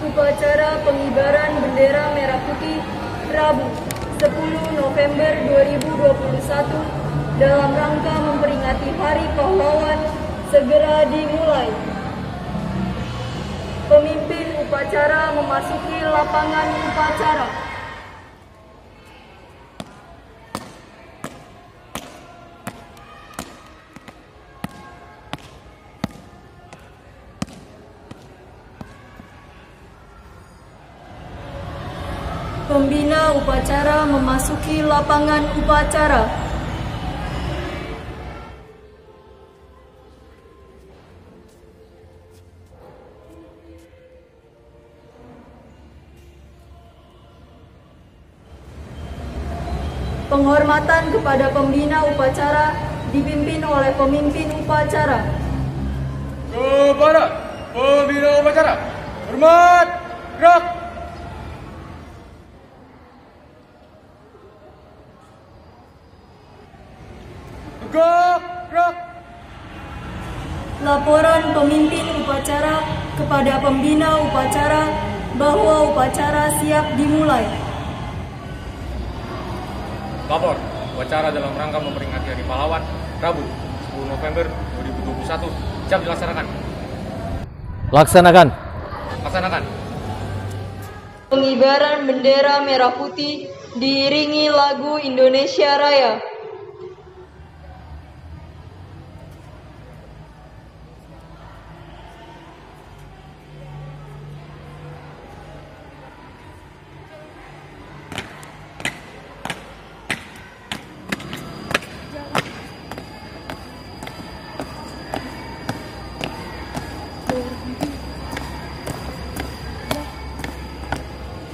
upacara pengibaran bendera merah putih Rabu 10 November 2021 dalam rangka memperingati Hari Pahlawan segera dimulai. Pemimpin upacara memasuki lapangan upacara. Pembina upacara memasuki lapangan upacara. Penghormatan kepada pembina upacara dipimpin oleh pemimpin upacara. Kepada pembina upacara, hormat, gerak. Tegak, gerak. Laporan pemimpin upacara kepada pembina upacara bahwa upacara siap dimulai. Lapor, upacara dalam rangka memperingati Hari Pahlawan Rabu 10 November 2021 siap dilaksanakan. Laksanakan. Laksanakan. Pengibaran bendera merah putih diiringi lagu Indonesia Raya.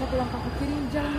Satu langkah ke kiri, jalan.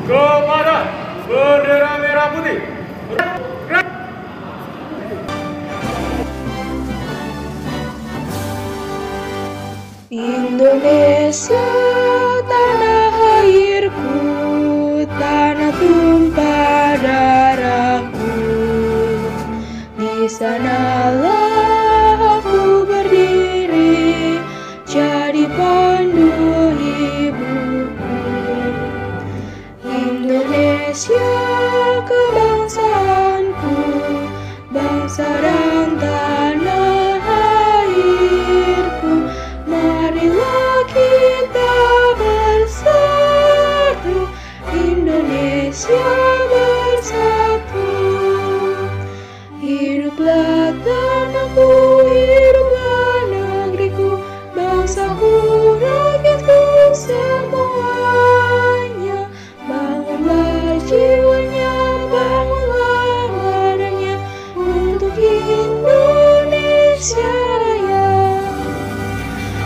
Kepada bendera merah putih. Gerak. Indonesia, tanah airku, tanah tumpah darahku. Di sanalah aku berdiri, jadi pandu ibuku. Indonesia, kebangsaanku, bangsa dan tanah airku. Marilah kita bersatu, Indonesia bersatu. Hiduplah tanahku, hiduplah negeriku, bangsaku, rakyatku semuanya. Bangunlah jiwanya, bangunlah badannya untuk Indonesia Raya.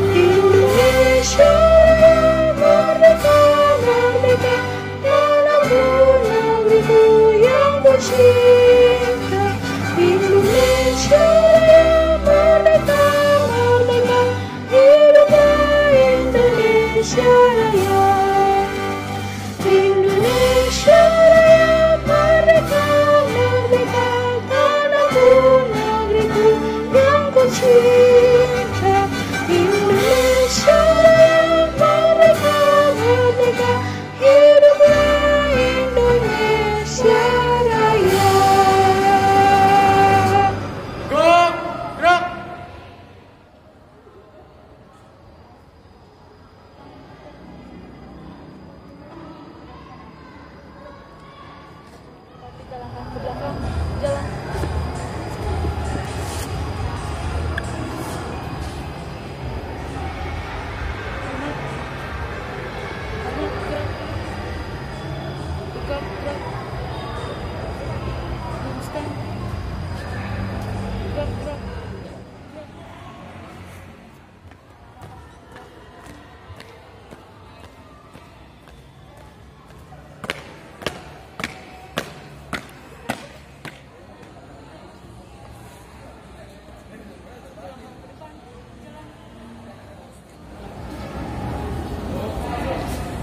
Indonesia Raya, merdeka, merdeka, tanahku, negeriku yang ku cinta. Indonesia Raya, merdeka, merdeka, hiduplah Indonesia Raya. Indonesia Raya, merdeka, merdeka, tanahku, negeriku yang ku cinta. Indonesia Raya, merdeka, merdeka, hiduplah Indonesia Raya.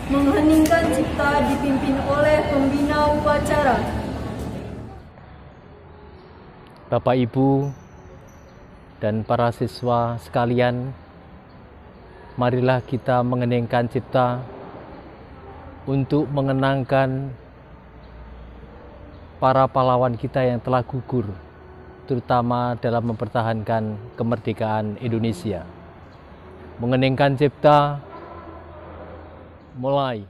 Mengheningkan cipta dipimpin oleh pembina upacara. Bapak Ibu dan para siswa sekalian, marilah kita mengheningkan cipta untuk mengenangkan para pahlawan kita yang telah gugur, terutama dalam mempertahankan kemerdekaan Indonesia. Mengheningkan cipta mulai.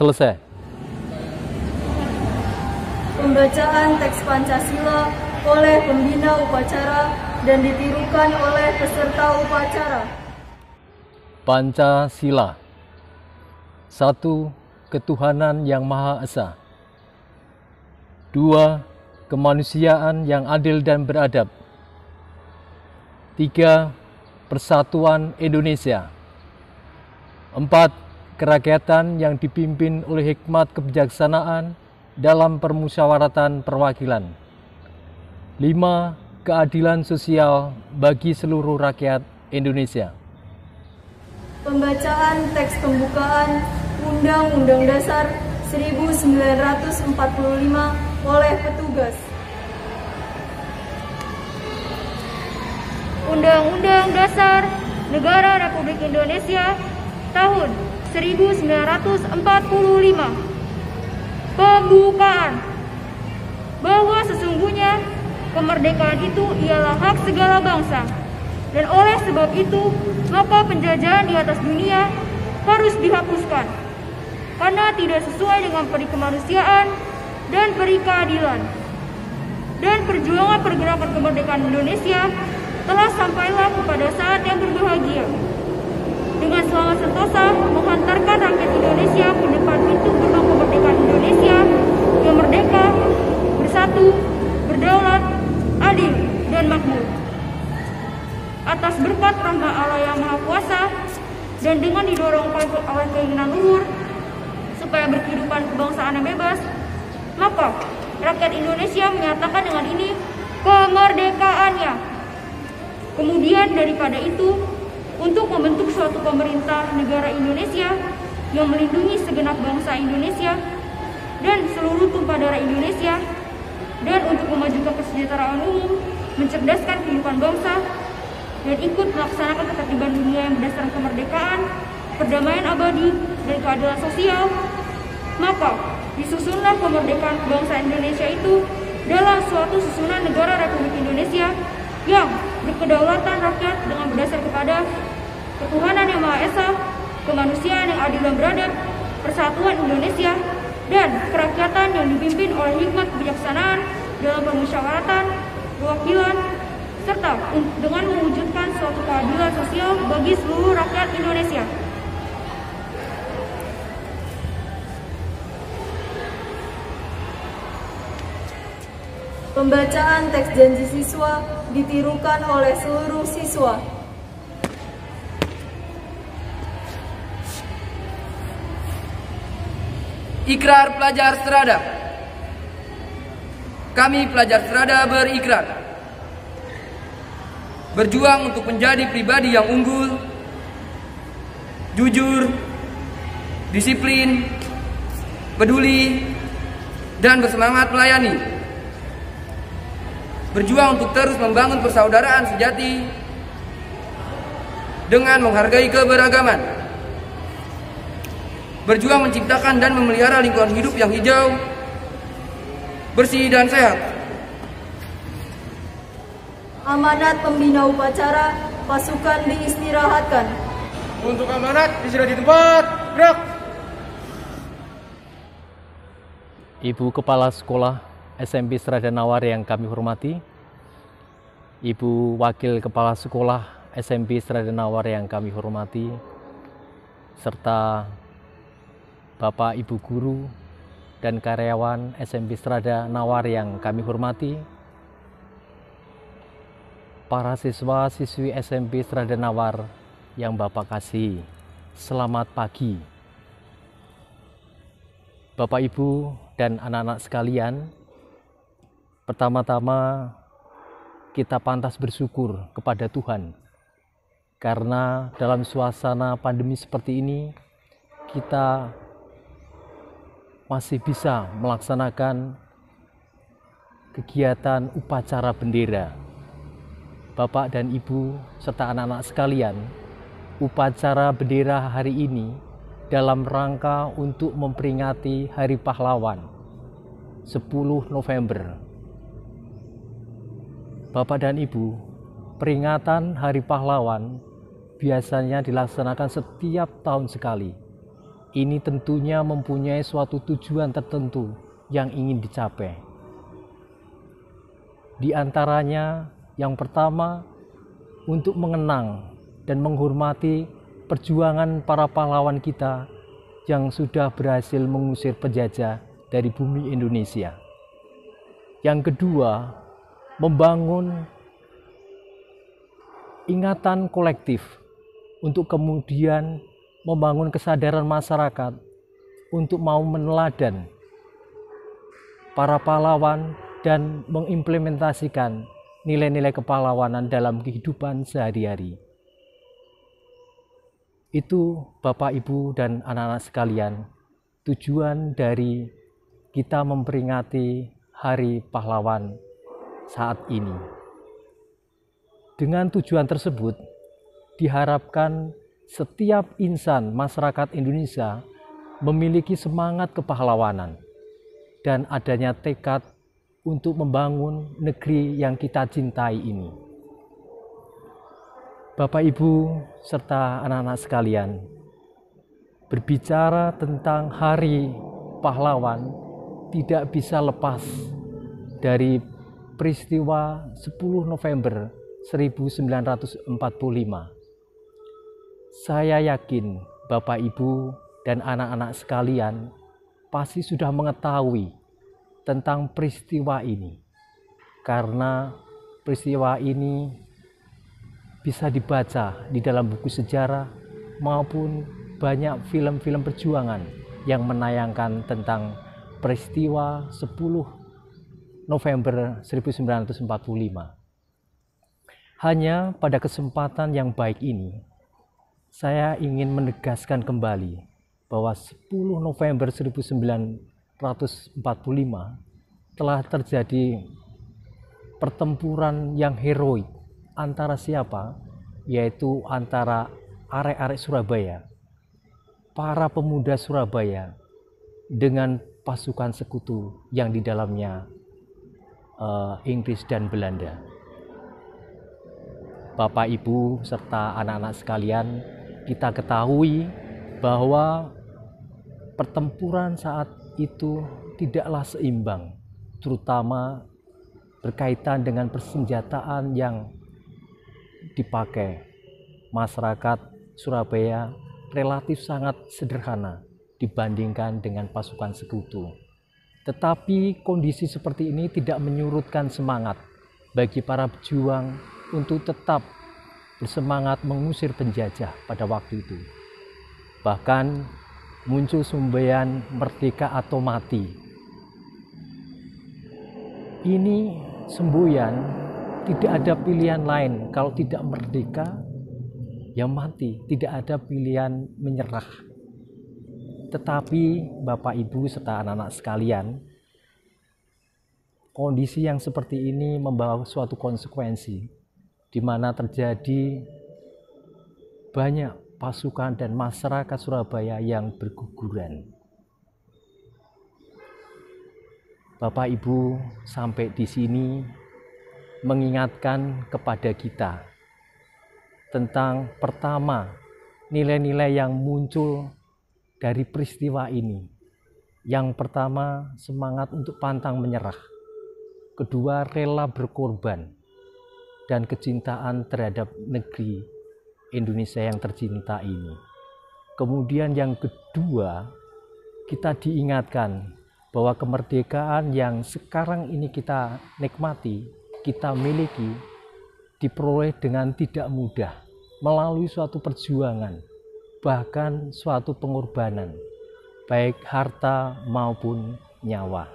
Selesai. Pembacaan teks Pancasila oleh pembina upacara dan ditirukan oleh peserta upacara. Pancasila. 1. Ketuhanan yang Maha Esa. 2. Kemanusiaan yang adil dan beradab. 3. Persatuan Indonesia. 4. Kerakyatan yang dipimpin oleh hikmat kebijaksanaan dalam permusyawaratan perwakilan. 5. Keadilan sosial bagi seluruh rakyat Indonesia. Pembacaan teks pembukaan Undang-Undang Dasar 1945 oleh petugas. Undang-Undang Dasar Negara Republik Indonesia tahun 1945. Pembukaan. Bahwa sesungguhnya kemerdekaan itu ialah hak segala bangsa, dan oleh sebab itu maka penjajahan di atas dunia harus dihapuskan karena tidak sesuai dengan peri kemanusiaan dan peri keadilan. Dan perjuangan pergerakan kemerdekaan Indonesia telah sampailah kepada saat yang berbahagia, dengan selamat sentosa menghantarkan rakyat Indonesia ke depan pintu gerbang kemerdekaan Indonesia yang merdeka, bersatu, berdaulat, adil, dan makmur. Atas berkat rahmat Allah yang Maha Kuasa dan dengan didorong oleh keinginan luhur supaya berkehidupan kebangsaan yang bebas, maka rakyat Indonesia menyatakan dengan ini kemerdekaannya. Kemudian daripada itu, untuk membentuk suatu pemerintah negara Indonesia yang melindungi segenap bangsa Indonesia dan seluruh tumpah darah Indonesia, dan untuk memajukan kesejahteraan umum, mencerdaskan kehidupan bangsa, dan ikut melaksanakan ketertiban dunia yang berdasarkan kemerdekaan, perdamaian abadi, dan keadilan sosial, maka disusunlah kemerdekaan kebangsaan Indonesia itu dalam suatu susunan negara Republik Indonesia yang berkedaulatan rakyat dengan berdasar kepada ketuhanan yang Maha Esa, kemanusiaan yang adil dan beradab, persatuan Indonesia, dan kerakyatan yang dipimpin oleh hikmat kebijaksanaan dalam permusyawaratan, perwakilan, serta dengan mewujudkan suatu keadilan sosial bagi seluruh rakyat Indonesia. Pembacaan teks janji siswa ditirukan oleh seluruh siswa. Ikrar pelajar Strada. Kami pelajar Strada berikrar berjuang untuk menjadi pribadi yang unggul, jujur, disiplin, peduli, dan bersemangat melayani. Berjuang untuk terus membangun persaudaraan sejati dengan menghargai keberagaman. Berjuang menciptakan dan memelihara lingkungan hidup yang hijau, bersih dan sehat. Amanat pembina upacara, pasukan diistirahatkan. Untuk amanat istirahat di tempat, gerak. Ibu Kepala Sekolah SMP Strada Nawar yang kami hormati, Ibu Wakil Kepala Sekolah SMP Strada Nawar yang kami hormati, serta Bapak Ibu Guru dan karyawan SMP Strada Nawar yang kami hormati, para siswa-siswi SMP Strada Nawar yang Bapak kasih, selamat pagi. Bapak Ibu dan anak-anak sekalian, pertama-tama kita pantas bersyukur kepada Tuhan karena dalam suasana pandemi seperti ini kita masih bisa melaksanakan kegiatan upacara bendera. Bapak dan Ibu serta anak-anak sekalian, upacara bendera hari ini dalam rangka untuk memperingati Hari Pahlawan 10 November. Bapak dan Ibu, peringatan Hari Pahlawan biasanya dilaksanakan setiap tahun sekali. Ini tentunya mempunyai suatu tujuan tertentu yang ingin dicapai. Di antaranya, yang pertama, untuk mengenang dan menghormati perjuangan para pahlawan kita yang sudah berhasil mengusir penjajah dari bumi Indonesia. Yang kedua, membangun ingatan kolektif untuk kemudian membangun kesadaran masyarakat untuk mau meneladan para pahlawan dan mengimplementasikan nilai-nilai kepahlawanan dalam kehidupan sehari-hari. Itu Bapak, Ibu, dan anak-anak sekalian, tujuan dari kita memperingati Hari Pahlawan saat ini. Dengan tujuan tersebut, diharapkan setiap insan masyarakat Indonesia memiliki semangat kepahlawanan dan adanya tekad untuk membangun negeri yang kita cintai ini. Bapak, Ibu, serta anak-anak sekalian, berbicara tentang Hari Pahlawan tidak bisa lepas dari peristiwa 10 November 1945. Saya yakin Bapak, Ibu, dan anak-anak sekalian pasti sudah mengetahui tentang peristiwa ini. Karena peristiwa ini bisa dibaca di dalam buku sejarah maupun banyak film-film perjuangan yang menayangkan tentang peristiwa 10 November 1945. Hanya pada kesempatan yang baik ini, saya ingin menegaskan kembali bahwa 10 November 1945 telah terjadi pertempuran yang heroik antara siapa? yaitu antara arek-arek Surabaya, para pemuda Surabaya dengan pasukan sekutu yang di dalamnya Inggris dan Belanda. Bapak, Ibu, serta anak-anak sekalian, kita ketahui bahwa pertempuran saat itu tidaklah seimbang, terutama berkaitan dengan persenjataan yang dipakai. Masyarakat Surabaya relatif sangat sederhana dibandingkan dengan pasukan sekutu. Tetapi kondisi seperti ini tidak menyurutkan semangat bagi para pejuang untuk tetap bersemangat mengusir penjajah pada waktu itu. Bahkan muncul semboyan merdeka atau mati. Ini semboyan tidak ada pilihan lain, kalau tidak merdeka ya mati, tidak ada pilihan menyerah. Tetapi Bapak, Ibu, serta anak-anak sekalian, kondisi yang seperti ini membawa suatu konsekuensi, di mana terjadi banyak pasukan dan masyarakat Surabaya yang berguguran. Bapak, Ibu, sampai di sini mengingatkan kepada kita tentang pertama, nilai-nilai yang muncul dari peristiwa ini. Yang pertama, semangat untuk pantang menyerah. Kedua, rela berkorban dan kecintaan terhadap negeri Indonesia yang tercinta ini. Kemudian yang kedua, kita diingatkan bahwa kemerdekaan yang sekarang ini kita nikmati, kita miliki, diperoleh dengan tidak mudah, melalui suatu perjuangan, bahkan suatu pengorbanan, baik harta maupun nyawa.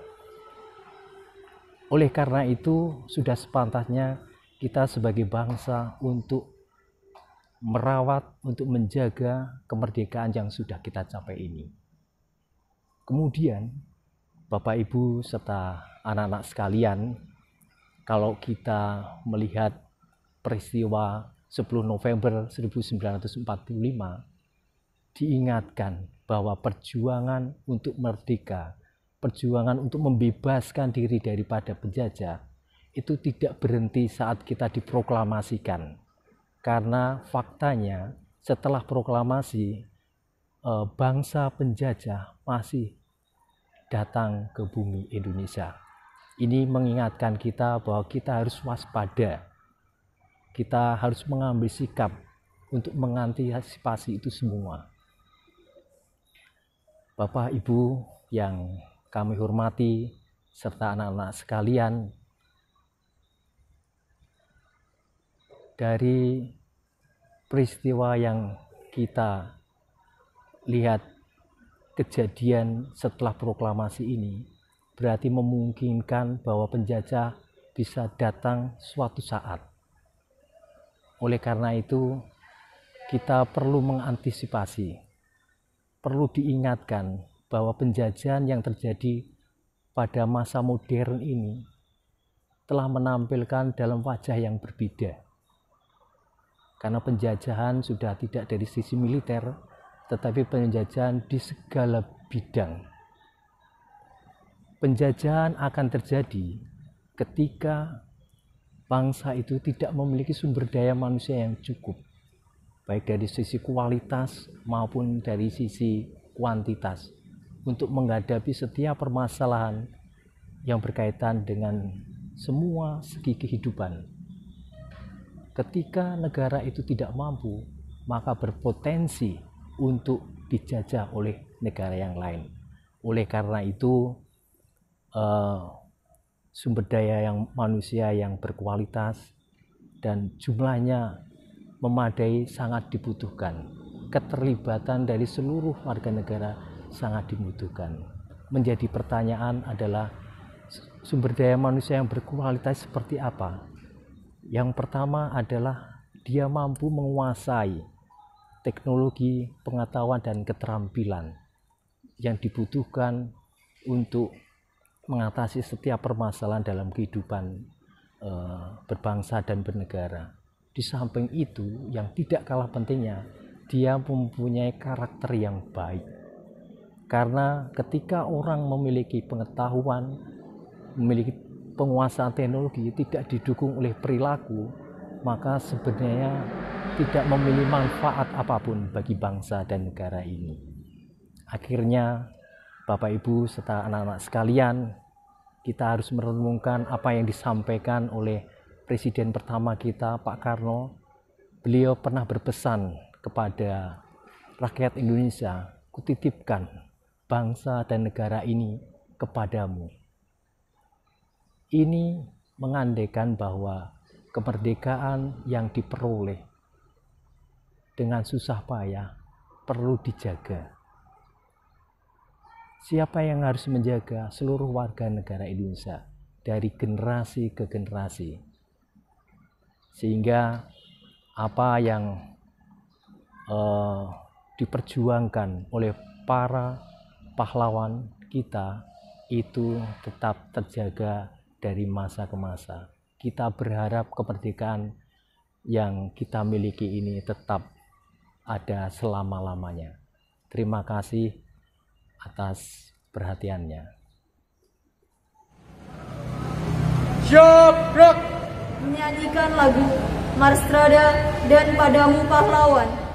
Oleh karena itu, sudah sepantasnya kita sebagai bangsa untuk merawat, untuk menjaga kemerdekaan yang sudah kita capai ini. Kemudian, Bapak, Ibu, serta anak-anak sekalian, kalau kita melihat peristiwa 10 November 1945, diingatkan bahwa perjuangan untuk merdeka, perjuangan untuk membebaskan diri daripada penjajah, itu tidak berhenti saat kita diproklamasikan. Karena faktanya setelah proklamasi, bangsa penjajah masih datang ke bumi Indonesia. Ini mengingatkan kita bahwa kita harus waspada. Kita harus mengambil sikap untuk mengantisipasi itu semua. Bapak, Ibu yang kami hormati, serta anak-anak sekalian, dari peristiwa yang kita lihat, kejadian setelah proklamasi ini berarti memungkinkan bahwa penjajah bisa datang suatu saat. Oleh karena itu, kita perlu mengantisipasi, perlu diingatkan bahwa penjajahan yang terjadi pada masa modern ini telah menampilkan dalam wajah yang berbeda. Karena penjajahan sudah tidak dari sisi militer, tetapi penjajahan di segala bidang. Penjajahan akan terjadi ketika bangsa itu tidak memiliki sumber daya manusia yang cukup, baik dari sisi kualitas maupun dari sisi kuantitas, untuk menghadapi setiap permasalahan yang berkaitan dengan semua segi kehidupan. Ketika negara itu tidak mampu, maka berpotensi untuk dijajah oleh negara yang lain. Oleh karena itu, sumber daya yang manusia yang berkualitas dan jumlahnya memadai sangat dibutuhkan. Keterlibatan dari seluruh warga negara sangat dibutuhkan. Menjadi pertanyaan adalah sumber daya manusia yang berkualitas seperti apa? Yang pertama adalah dia mampu menguasai teknologi, pengetahuan, dan keterampilan yang dibutuhkan untuk mengatasi setiap permasalahan dalam kehidupan berbangsa dan bernegara. di samping itu yang tidak kalah pentingnya, dia mempunyai karakter yang baik. Karena ketika orang memiliki pengetahuan, memiliki penguasaan teknologi tidak didukung oleh perilaku, maka sebenarnya tidak memiliki manfaat apapun bagi bangsa dan negara ini. Akhirnya Bapak Ibu serta anak-anak sekalian, kita harus merenungkan apa yang disampaikan oleh Presiden pertama kita, Pak Karno. Beliau pernah berpesan kepada rakyat Indonesia, kutitipkan bangsa dan negara ini kepadamu. Ini mengandaikan bahwa kemerdekaan yang diperoleh dengan susah payah perlu dijaga. Siapa yang harus menjaga? Seluruh warga negara Indonesia dari generasi ke generasi. Sehingga apa yang diperjuangkan oleh para pahlawan kita itu tetap terjaga dari masa ke masa. Kita berharap kemerdekaan yang kita miliki ini tetap ada selama-lamanya. Terima kasih atas perhatiannya. Siap, gerak! Menyanyikan lagu Marstrada dan Padamu Pahlawan.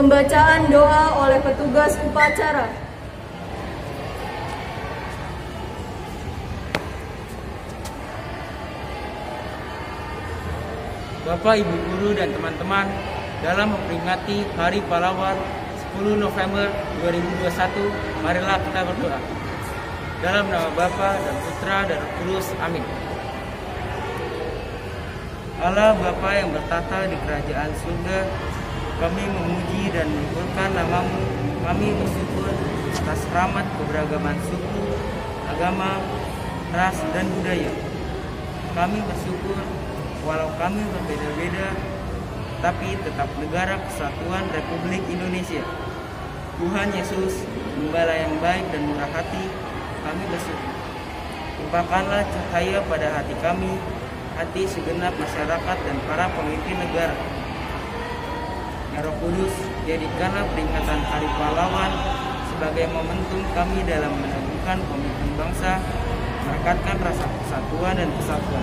Pembacaan doa oleh petugas upacara. Bapak, Ibu Guru, dan teman-teman, dalam memperingati Hari Pahlawan 10 November 2021, marilah kita berdoa. Dalam nama Bapa dan Putra dan Roh Kudus, amin. Allah Bapa yang bertata di kerajaan surga, kami memuji dan menyebutkan nama-Mu. Kami bersyukur atas rahmat keberagaman suku, agama, ras, dan budaya. Kami bersyukur walau kami berbeda-beda, tapi tetap negara kesatuan Republik Indonesia. Tuhan Yesus, Gembala yang baik dan murah hati, kami bersyukur. Limpahkanlah cahaya pada hati kami, hati segenap masyarakat dan para pemimpin negara. Ya Roh Kudus, jadikanlah peringatan Hari Pahlawan sebagai momentum kami dalam meneguhkan komitmen bangsa, merekatkan rasa persatuan dan kesatuan.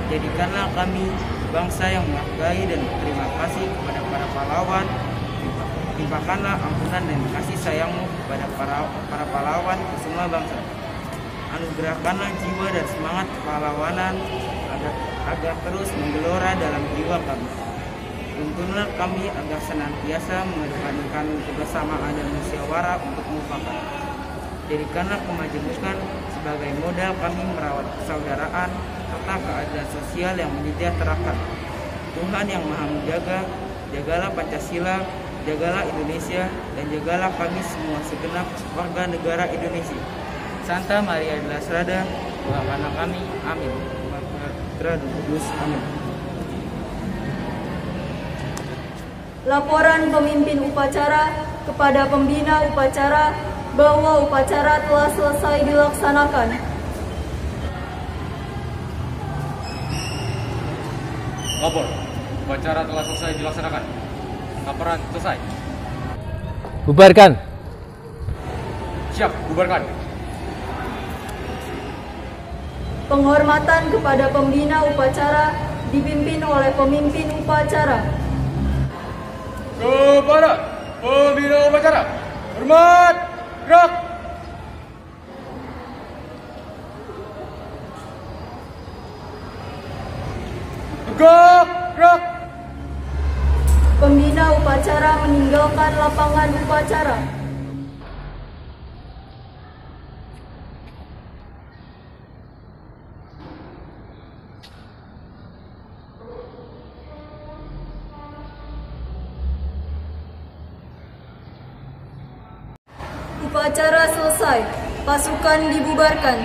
Jadikanlah kami bangsa yang menghargai dan berterima kasih kepada para pahlawan. Limpahkanlah ampunan dan kasih sayang-Mu kepada para pahlawan ke semua bangsa. Anugerahkanlah jiwa dan semangat kepahlawanan agar terus menggelora dalam jiwa kami. Tuntunlah kami agar senantiasa mengedepankan kebersamaan dan musyawarah untuk mufakat. Jadikanlah kemajemukan sebagai modal kami merawat persaudaraan serta keadilan sosial yang menyejahterakan. Tuhan yang Maha Menjaga, jagalah Pancasila, jagalah Indonesia, dan jagalah kami semua segenap warga negara Indonesia. Santa Maria de la Strada, doakanlah kami, amin. Putra dan Kudus, amin. Laporan pemimpin upacara kepada pembina upacara bahwa upacara telah selesai dilaksanakan. Lapor, upacara telah selesai dilaksanakan. Laporan selesai. Bubarkan. Siap, bubarkan. Penghormatan kepada pembina upacara dipimpin oleh pemimpin upacara. Kepada pembina upacara, hormat, gerak. Tegak, gerak. Pembina upacara meninggalkan lapangan upacara. Upacara selesai, pasukan dibubarkan.